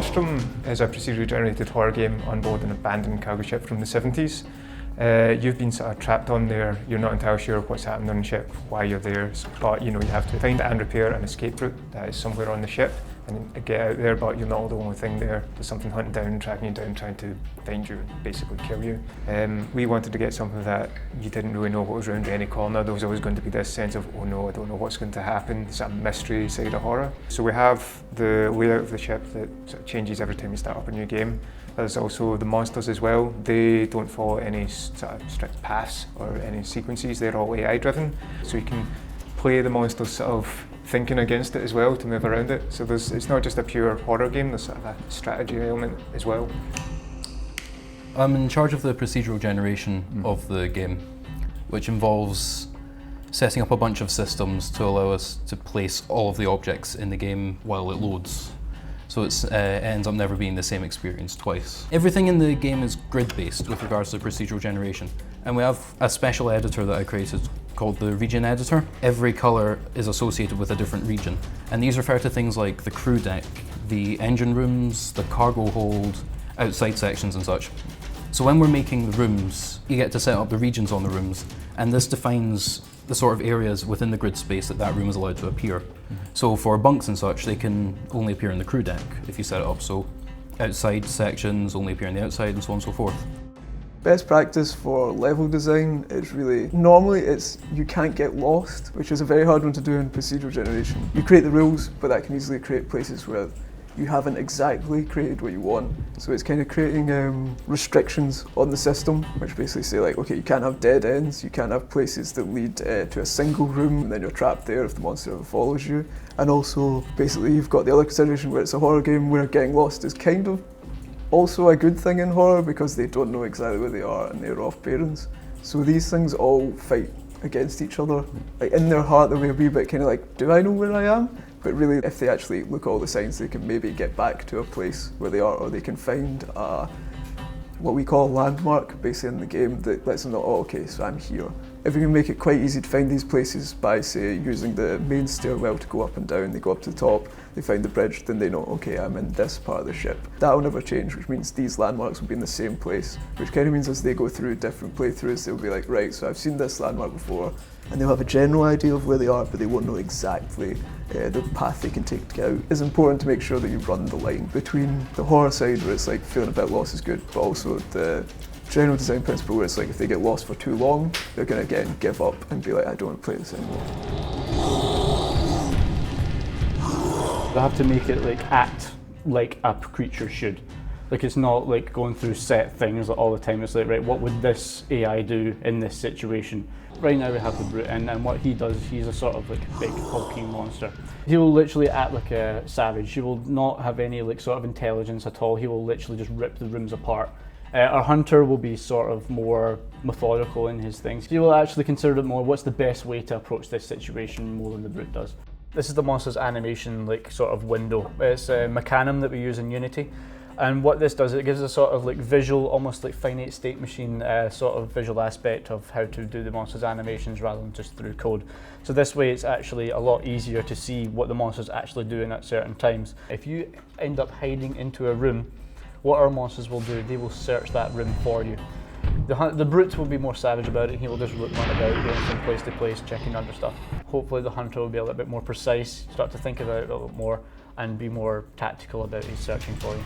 Monstrum is a procedurally generated horror game on board an abandoned cargo ship from the 70s. You've been sort of trapped on there, you're not entirely sure what's happening on the ship, why you're there, but you have to find and repair an escape route that is somewhere on the ship and get out there, but you're not the only thing there. There's something hunting down, tracking you down, trying to find you and basically kill you. We wanted to get something that you didn't really know what was around any corner. There was always going to be this sense of, oh no, I don't know what's going to happen, it's a mystery side of horror. So we have the layout of the ship that sort of changes every time you start up a new game. There's also the monsters as well. They don't follow any sort of strict paths or any sequences, they're all AI driven. So you can play the monsters sort of thinking against it as well to move around it. So it's not just a pure horror game, there's sort of a strategy element as well. I'm in charge of the procedural generation of the game, which involves setting up a bunch of systems to allow us to place all of the objects in the game while it loads. So it ends up never being the same experience twice. Everything in the game is grid-based with regards to procedural generation. And we have a special editor that I created called the region editor. Every colour is associated with a different region. And these refer to things like the crew deck, the engine rooms, the cargo hold, outside sections and such. So when we're making the rooms, you get to set up the regions on the rooms, and this defines the sort of areas within the grid space that room is allowed to appear. So for bunks and such, they can only appear in the crew deck if you set it up. So outside sections only appear on the outside and so on and so forth. Best practice for level design is really, normally you can't get lost, which is a very hard one to do in procedural generation. You create the rules, but that can easily create places where you haven't exactly created what you want. So it's kind of creating restrictions on the system, which basically say like, okay, you can't have dead ends, you can't have places that lead to a single room and then you're trapped there if the monster ever follows you. And also, basically you've got the other consideration where it's a horror game where getting lost is kind of also a good thing in horror because they don't know exactly where they are and they're off bearings. So these things all fight against each other. Like in their heart they'll be a wee bit kind of like, do I know where I am? But really, if they actually look at all the signs, they can maybe get back to a place where they are, or they can find what we call a landmark, basically in the game, that lets them know, oh, okay, so I'm here. If we can make it quite easy to find these places by, say, using the main stairwell to go up and down, they go up to the top, they find the bridge, then they know, okay, I'm in this part of the ship. That will never change, which means these landmarks will be in the same place, which kind of means as they go through different playthroughs, they'll be like, right, so I've seen this landmark before, and they'll have a general idea of where they are, but they won't know exactly the path they can take to get out. It's important to make sure that you run the line between the horror side, where it's like feeling a bit lost is good, but also the general design principle where it's like if they get lost for too long, they're going to again give up and be like, I don't want to play this anymore. They have to make it like act like a creature should. Like it's not like going through set things like all the time. It's like, right, what would this AI do in this situation? Right now we have the brute and what he does, he's a sort of like big hulking monster. He will literally act like a savage. He will not have any like sort of intelligence at all. He will literally just rip the rooms apart. Our hunter will be sort of more methodical in his things. He will actually consider it more, what's the best way to approach this situation more than the brute does. This is the monster's animation like sort of window. It's a mechanism that we use in Unity. And what this does, it gives a sort of like visual, almost like finite state machine sort of visual aspect of how to do the monster's animations rather than just through code. So this way it's actually a lot easier to see what the monster's actually doing at certain times. If you end up hiding into a room, what our monsters will do, they will search that room for you. The brute will be more savage about it, he will just run about, going from place to place, checking under stuff. Hopefully the hunter will be a little bit more precise, start to think about it a little bit more, and be more tactical about his searching for you.